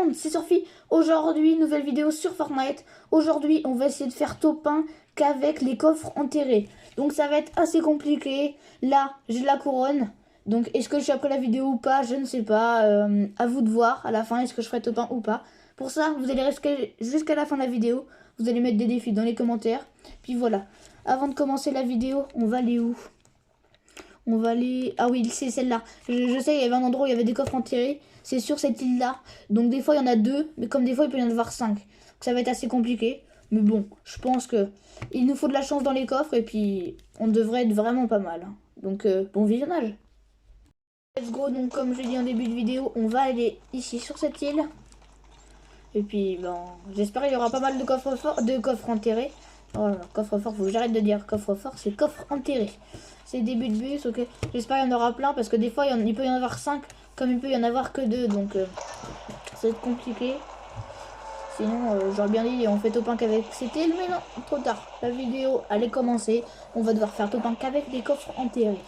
monde, c'est Surfi. Aujourd'hui, nouvelle vidéo sur Fortnite. Aujourd'hui, on va essayer de faire top 1 qu'avec les coffres enterrés. Donc ça va être assez compliqué. Là, j'ai de la couronne. Donc est-ce que je suis après la vidéo ou pas? Je ne sais pas. À vous de voir à la fin, est-ce que je ferai top 1 ou pas. Pour ça, vous allez rester jusqu'à la fin de la vidéo. Vous allez mettre des défis dans les commentaires. Puis voilà. Avant de commencer la vidéo, on va aller où? On va aller... Ah oui, c'est celle-là. Je sais, il y avait un endroit où il y avait des coffres enterrés. C'est sur cette île-là. Donc des fois, il y en a deux. Mais comme des fois, il peut y en avoir 5. Donc ça va être assez compliqué. Mais bon, je pense que il nous faut de la chance dans les coffres. Et puis, on devrait être vraiment pas mal. Donc, bon visionnage. Let's go. Donc, comme je l'ai dit en début de vidéo, on va aller ici sur cette île. Et puis, bon, j'espère qu'il y aura pas mal de coffres forts, de coffres enterrés. Oh, coffre fort, faut que j'arrête de dire coffre fort, c'est coffre enterré. C'est début de bus, ok. J'espère qu'il y en aura plein parce que des fois il peut y en avoir 5 comme il peut y en avoir que 2. Donc ça va être compliqué. Sinon j'aurais bien dit on fait top 1 qu'avec c'était mais non, trop tard. La vidéo allait commencer. On va devoir faire top 1 qu'avec des coffres enterrés.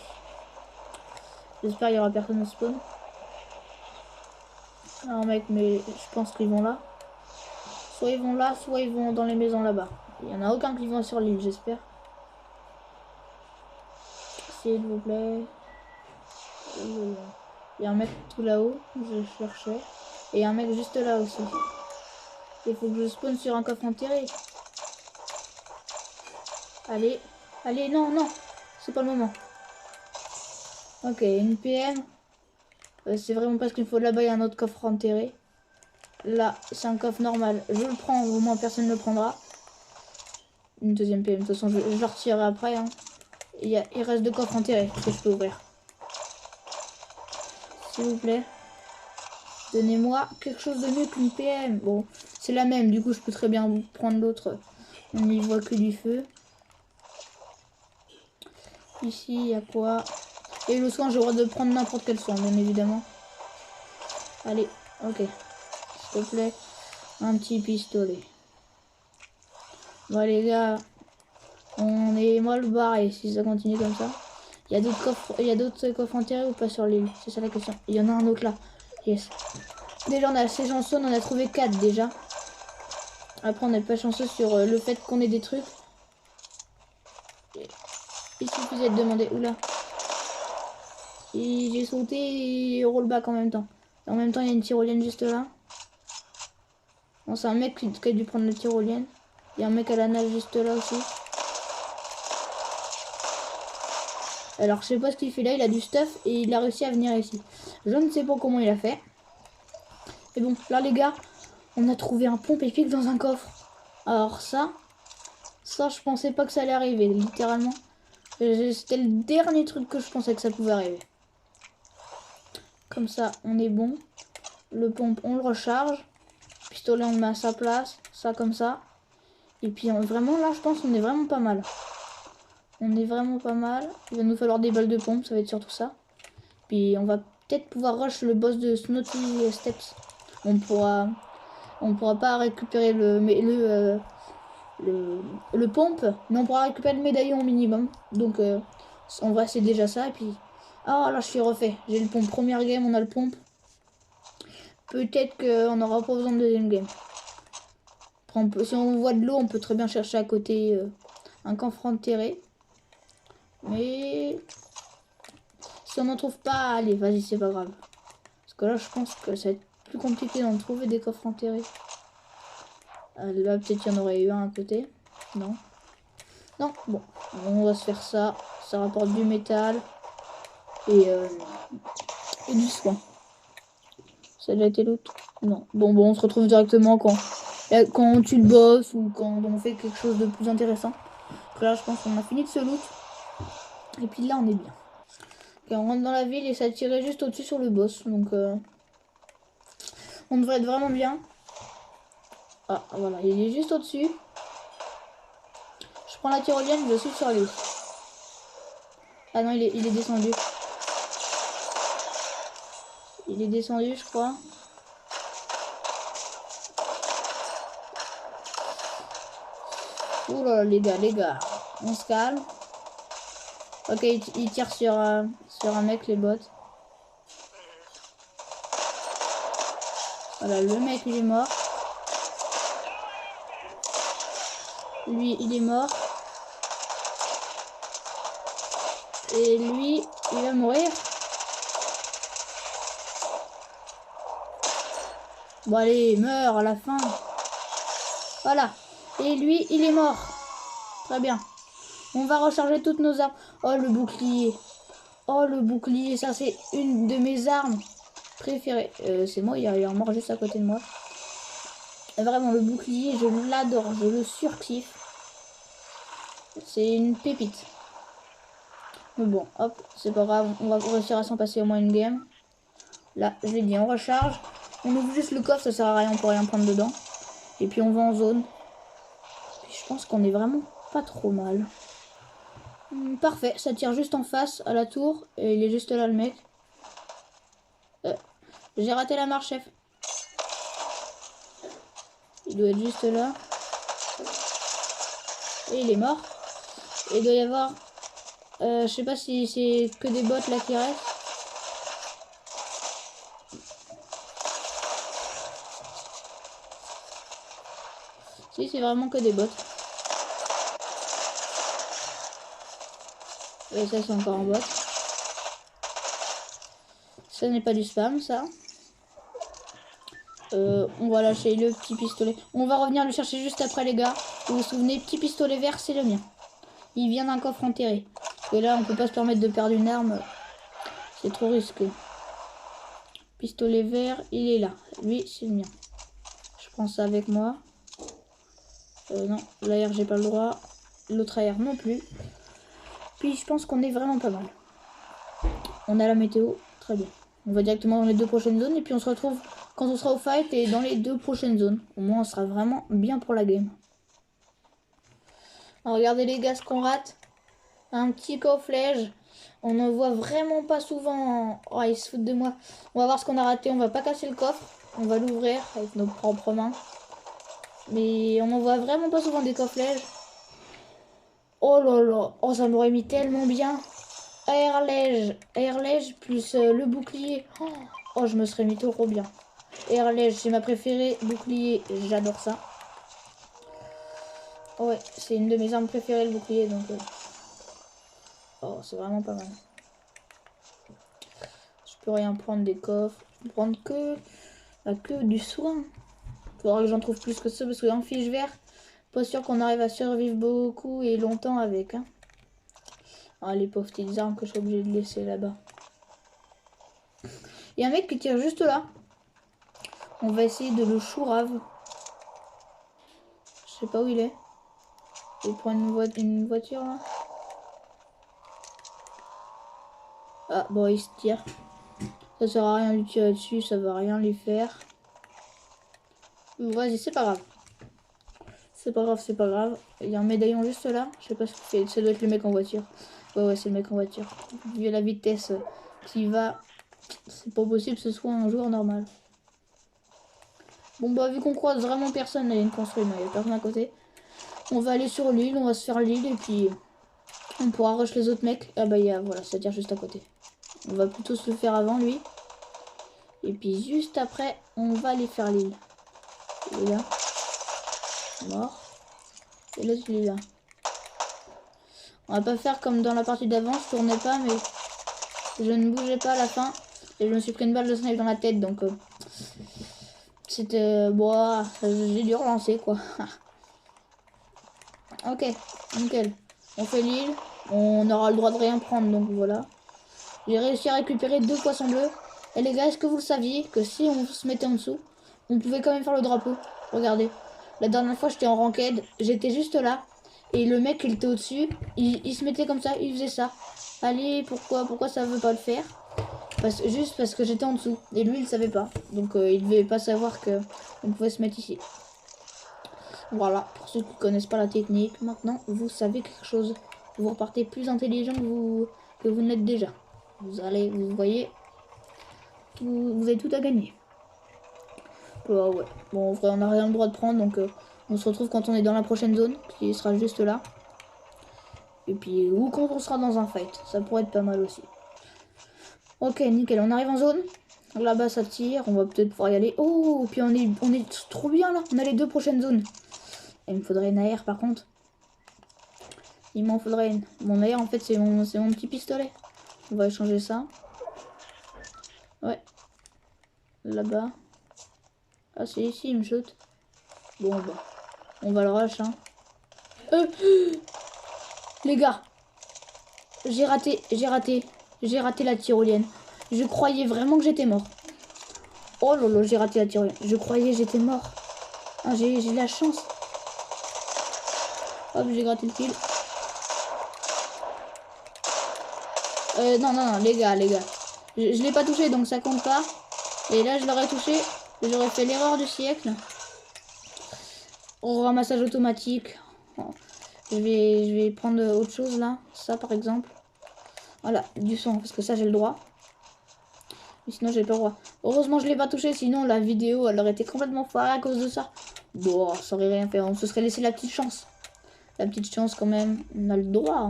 J'espère qu'il y aura personne au spawn. Alors mec, mais je pense qu'ils vont là. Soit ils vont là, soit ils vont dans les maisons là-bas. Il n'y en a aucun qui vont sur l'île, j'espère. S'il vous plaît. Il y a un mec tout là-haut, je cherchais. Et il y a un mec juste là aussi. Il faut que je spawn sur un coffre enterré. Allez, allez, non, non, c'est pas le moment. Ok, une PM. C'est vraiment parce qu'il faut là-bas, il y a un autre coffre enterré. Là, c'est un coffre normal. Je le prends, au moins personne ne le prendra. Une deuxième PM, de toute façon, je le retirerai après. Hein. Il reste 2 coffres enterrés que je peux ouvrir. S'il vous plaît. Donnez-moi quelque chose de mieux qu'une PM. Bon, c'est la même, du coup je peux très bien prendre l'autre. On n'y voit que du feu. Ici, il y a quoi? Et le soin, j'ai le droit de prendre n'importe quel soin, bien évidemment. Allez, ok. S'il te plaît, un petit pistolet. Bon les gars, on est mal barré si ça continue comme ça. Il y a d'autres coffres enterrés ou pas sur l'île? C'est ça la question. Il y en a un autre là. Yes. Déjà on a assez chanceux, on en a trouvé 4 déjà. Après on n'est pas chanceux sur le fait qu'on ait des trucs. Il suffisait de demander. Oula. Et j'ai sauté et rollback en même temps. Et en même temps il y a une tyrolienne juste là. Bon c'est un mec qui a dû prendre la tyrolienne. Il y a un mec à la nage juste là aussi. Alors je sais pas ce qu'il fait là, il a du stuff et il a réussi à venir ici. Je ne sais pas comment il a fait. Et bon là les gars, on a trouvé un pompe épique dans un coffre. Alors ça je pensais pas que ça allait arriver, littéralement. C'était le dernier truc que je pensais que ça pouvait arriver. Comme ça, on est bon. Le pompe, on le recharge. Pistolet, on le met à sa place. Ça, comme ça. Et puis, vraiment, là, je pense qu'on est vraiment pas mal. On est vraiment pas mal. Il va nous falloir des balles de pompe, ça va être surtout ça. Puis, on va peut-être pouvoir rush le boss de Snotty Steps. On pourra pas récupérer le pompe, mais on pourra récupérer le médaillon au minimum. Donc, en vrai, c'est déjà ça. Et puis, ah là, je suis refait. J'ai le pompe. Première game, on a le pompe. Peut-être qu'on n'aura pas besoin de deuxième game. Après, si on voit de l'eau, on peut très bien chercher à côté un coffre enterré. Mais si on n'en trouve pas, allez, vas-y, c'est pas grave. Parce que là, je pense que ça va être plus compliqué d'en trouver des coffres enterrés. Là, peut-être qu'il y en aurait eu un à côté. Non. Non, bon. On va se faire ça. Ça rapporte du métal. Et du soin. Ça a déjà été l'autre? Non. Bon, on se retrouve directement quand on tue le boss ou quand on fait quelque chose de plus intéressant. Donc là, je pense qu'on a fini de se loot. Et puis là, on est bien. Okay, on rentre dans la ville et ça tirait juste au-dessus sur le boss. Donc, on devrait être vraiment bien. Ah, voilà, il est juste au-dessus. Je prends la tyrolienne, je suis sur lui. Ah non, il est descendu. Il est descendu, je crois. Oula, les gars, on se calme. Ok, il tire sur un mec, les bots. Voilà, le mec il est mort. Lui il est mort. Et lui il va mourir. Bon allez, meurs à la fin. Voilà. Et lui il est mort. Très bien. On va recharger toutes nos armes. Oh le bouclier. Oh le bouclier, ça c'est une de mes armes préférées. C'est moi, il y a un mort juste à côté de moi. Et vraiment le bouclier, je l'adore, je le surkiffe. C'est une pépite. Mais bon, hop, c'est pas grave, on va réussir à s'en passer au moins une game. Là, je l'ai dit, on recharge. On ouvre juste le coffre, ça sert à rien, on peut rien prendre dedans. Et puis on va en zone. Puis je pense qu'on est vraiment pas trop mal. Parfait, ça tire juste en face à la tour. Et il est juste là le mec. J'ai raté la marche, chef. Il doit être juste là. Et il est mort. Et il doit y avoir... je sais pas si c'est que des bots là qui restent. Si, c'est vraiment que des bots. Et ça, c'est encore un bot. Ça n'est pas du spam, ça. On va lâcher le petit pistolet. On va revenir le chercher juste après, les gars. Vous vous souvenez, petit pistolet vert, c'est le mien. Il vient d'un coffre enterré. Et là, on peut pas se permettre de perdre une arme. C'est trop risqué. Pistolet vert, il est là. Lui, c'est le mien. Je prends ça avec moi. Non, l'AR, j'ai pas le droit. L'autre AR non plus. Puis, je pense qu'on est vraiment pas mal. On a la météo. Très bien. On va directement dans les 2 prochaines zones. Et puis, on se retrouve quand on sera au fight et dans les 2 prochaines zones. Au moins, on sera vraiment bien pour la game. Alors, regardez les gars ce qu'on rate. Un petit coffre-flèche. On n'en voit vraiment pas souvent. Oh, ils se foutent de moi. On va voir ce qu'on a raté. On va pas casser le coffre. On va l'ouvrir avec nos propres mains. Mais on n'en voit vraiment pas souvent des coffres-flèches. Oh là là. Oh, ça m'aurait mis tellement bien. Air-lège plus le bouclier. Oh, je me serais mis trop bien. Air-lège, c'est ma préférée. Bouclier, j'adore ça. Oh ouais, c'est une de mes armes préférées, le bouclier. Donc, oh, c'est vraiment pas mal. Je peux rien prendre des coffres. Je peux prendre que du soin. Faudra que j'en trouve plus que ça parce qu'un fiche vert, pas sûr qu'on arrive à survivre beaucoup et longtemps avec. Hein. Ah, les pauvres petites armes que je suis obligée de laisser là-bas. Il y a un mec qui tire juste là. On va essayer de le chourave. Je sais pas où il est. Il prend une voiture là. Ah bon, il se tire. Ça sert à rien de lui tirer dessus, ça va rien lui faire. Vas-y, c'est pas grave. C'est pas grave, c'est pas grave. Il y a un médaillon juste là. Je sais pas ce que c'est. Ça doit être le mec en voiture. Ouais, c'est le mec en voiture. Vu la vitesse qui va, c'est pas possible que ce soit un joueur normal. Bon bah vu qu'on croise vraiment personne, il y a une construite, il y a personne à côté. On va aller sur l'île, on va se faire l'île et puis on pourra rush les autres mecs. Ah bah voilà, ça tire juste à côté. On va plutôt se le faire avant lui. Et puis juste après, on va aller faire l'île. Il est là. Mort. Et là, il est là. On va pas faire comme dans la partie d'avant, je tournais pas, mais je ne bougeais pas à la fin. Et je me suis pris une balle de snipe dans la tête, donc c'était... bon, j'ai dû relancer, quoi. Ok, nickel. On fait l'île. On aura le droit de rien prendre, donc voilà. J'ai réussi à récupérer 2 poissons bleus. Et les gars, est-ce que vous le saviez que si on se mettait en dessous, on pouvait quand même faire le drapeau? Regardez. La dernière fois, j'étais en ranked. J'étais juste là. Et le mec, il était au-dessus. Il se mettait comme ça. Il faisait ça. Allez, pourquoi ça veut pas le faire? Juste parce que j'étais en dessous. Et lui, il savait pas. Donc, il devait pas savoir que on pouvait se mettre ici. Voilà. Pour ceux qui connaissent pas la technique, maintenant, vous savez quelque chose. Vous repartez plus intelligent que vous n'êtes déjà. Vous voyez, vous avez tout à gagner. Oh, ouais. Bon, en vrai, on n'a rien le droit de prendre, donc on se retrouve quand on est dans la prochaine zone, qui sera juste là. Et puis, ou quand on sera dans un fight, ça pourrait être pas mal aussi. Ok, nickel, on arrive en zone. Là-bas, ça tire. On va peut-être pouvoir y aller. Oh, puis on est trop bien, là. On a les 2 prochaines zones. Et il me faudrait une AR, par contre. Il m'en faudrait une. Mon AR, en fait, c'est mon petit pistolet. On va échanger ça. Ouais. Là-bas. Ah, c'est ici, il me shoot. Bon, bah. On va le rush, hein. Les gars. J'ai raté la tyrolienne. Je croyais vraiment que j'étais mort. Oh lolo, j'ai raté la tyrolienne. Je croyais que j'étais mort. Ah, j'ai de la chance. Hop, j'ai gratté le kill. Non, les gars. Je l'ai pas touché, donc ça compte pas. Et là, je l'aurais touché. J'aurais fait l'erreur du siècle. Au ramassage automatique. Oh. Je vais prendre autre chose là. Ça, par exemple. Voilà, du sang, parce que ça, j'ai le droit. Mais sinon, j'ai pas le droit. Heureusement, je l'ai pas touché, sinon la vidéo, elle aurait été complètement foirée à cause de ça. Bon, ça aurait rien fait. On se serait laissé la petite chance. La petite chance, quand même. On a le droit. Hein.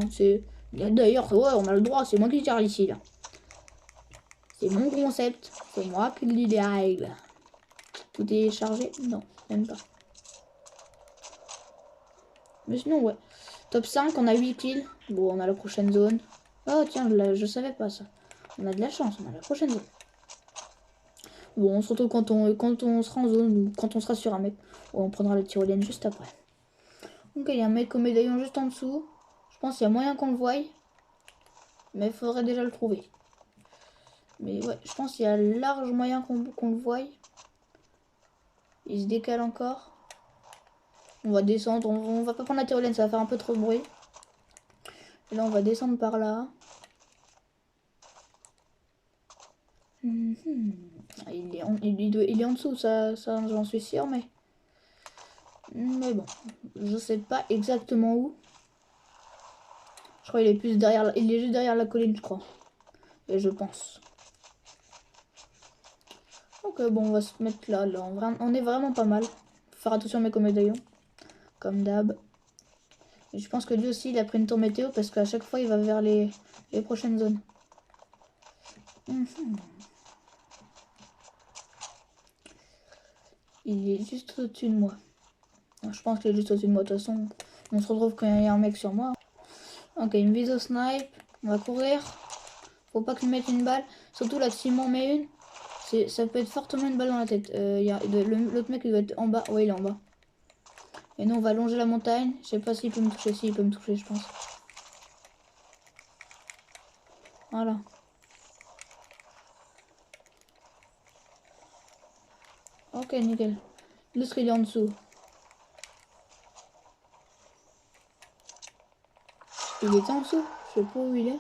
D'ailleurs, ouais, on a le droit. C'est moi qui gère ici, là. C'est mon concept. C'est moi qui lis les règles. Tout est chargé? Non, même pas. Mais sinon, ouais. Top 5, on a 8 kills. Bon, on a la prochaine zone. Oh, tiens, je savais pas ça. On a de la chance, on a la prochaine zone. Bon, on se retrouve quand on sera en zone ou quand on sera sur un mec. On prendra la tyrolienne juste après. Donc, il y a un mec au médaillon juste en dessous. Je pense qu'il y a moyen qu'on le voie. Mais il faudrait déjà le trouver. Mais ouais, je pense qu'il y a large moyen qu'on le voie. Il se décale encore. On va descendre. On va pas prendre la tyrolienne, ça va faire un peu trop de bruit. Et là, on va descendre par là. Il est en dessous, ça j'en suis sûr, mais bon, je sais pas exactement où. Je crois qu'il est plus derrière, il est juste derrière la colline, je crois. Et je pense. Ok, bon, on va se mettre là. On est vraiment pas mal. Faut faire attention à mes médaillons, comme d'hab. Et je pense que lui aussi, il a pris une tour météo parce qu'à chaque fois, il va vers les prochaines zones. Il est juste au-dessus de moi. Je pense qu'il est juste au-dessus de moi. De toute façon, on se retrouve quand il y a un mec sur moi. Ok, il me vise au snipe. On va courir. Faut pas qu'il me mette une balle. Surtout là, s'il m'en met une, ça peut être fortement une balle dans la tête. L'autre mec, il doit être en bas. Ouais, il est en bas. Et nous, on va longer la montagne. Je sais pas s'il peut me toucher. Si, il peut me toucher, je pense. Voilà. Ok, nickel. L'autre, il est en dessous. Il était en dessous. Je sais pas où il est.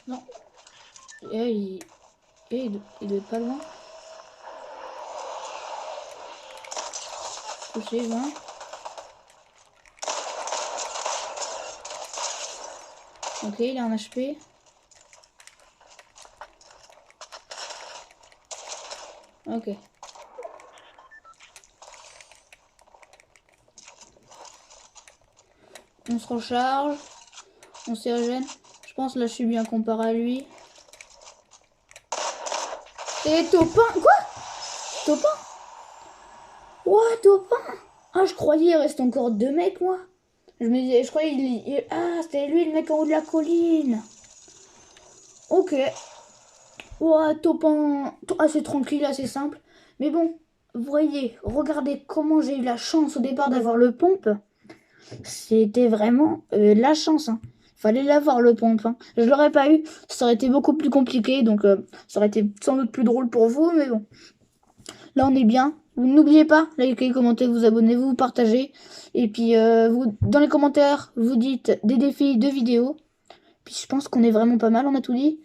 Non. Et il doit être pas loin. Touché, 20. Ok, il a un HP. Ok. On se recharge. On se régène. Je pense là je suis bien comparé à lui. Et Topin. Quoi? Topin? Ouah, Topin. Ah, je croyais il reste encore 2 mecs, moi. Je me disais, je croyais ah, c'était lui le mec en haut de la colline. Ok. Ouah, Topin. Ah, c'est tranquille, assez simple. Mais bon, vous voyez, regardez comment j'ai eu la chance au départ d'avoir le pompe. C'était vraiment la chance. Hein. Fallait l'avoir le pompe. Hein. Je l'aurais pas eu, ça aurait été beaucoup plus compliqué. Donc ça aurait été sans doute plus drôle pour vous. Mais bon. Là on est bien. N'oubliez pas, likez, commentez, vous abonnez, vous partagez. Et puis vous, dans les commentaires, vous dites des défis de vidéos. Puis je pense qu'on est vraiment pas mal, on a tout dit.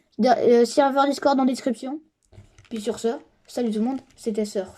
Serveur Discord en description. Puis sur ce, salut tout le monde, c'était Surf.